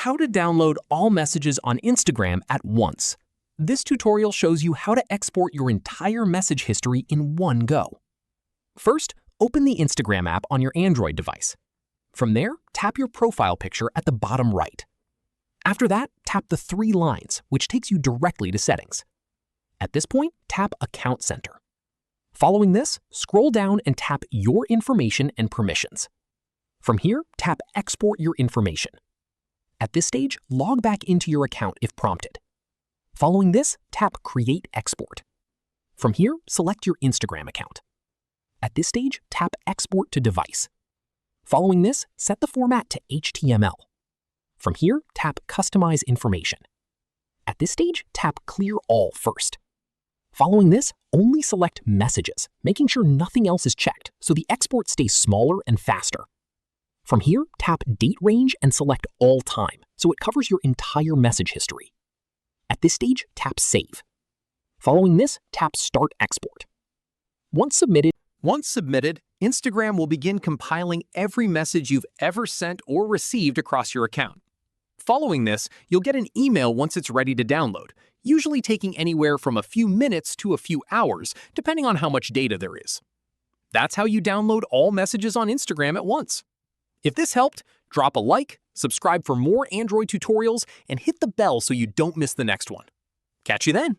How to download all messages on Instagram at once. This tutorial shows you how to export your entire message history in one go. First, open the Instagram app on your Android device. From there, tap your profile picture at the bottom right. After that, tap the three lines, which takes you directly to Settings. At this point, tap Account Center. Following this, scroll down and tap Your Information and Permissions. From here, tap Export Your Information. At this stage, log back into your account if prompted. Following this, tap Create Export. From here, select your Instagram account. At this stage, tap Export to Device. Following this, set the format to HTML. From here, tap Customize Information. At this stage, tap Clear All first. Following this, only select Messages, making sure nothing else is checked so the export stays smaller and faster. From here, tap Date Range and select All Time so it covers your entire message history. At this stage, tap Save. Following this, tap Start Export. Once submitted, Instagram will begin compiling every message you've ever sent or received across your account. Following this, you'll get an email once it's ready to download, usually taking anywhere from a few minutes to a few hours, depending on how much data there is. That's how you download all messages on Instagram at once. If this helped, drop a like, subscribe for more Android tutorials, and hit the bell so you don't miss the next one. Catch you then!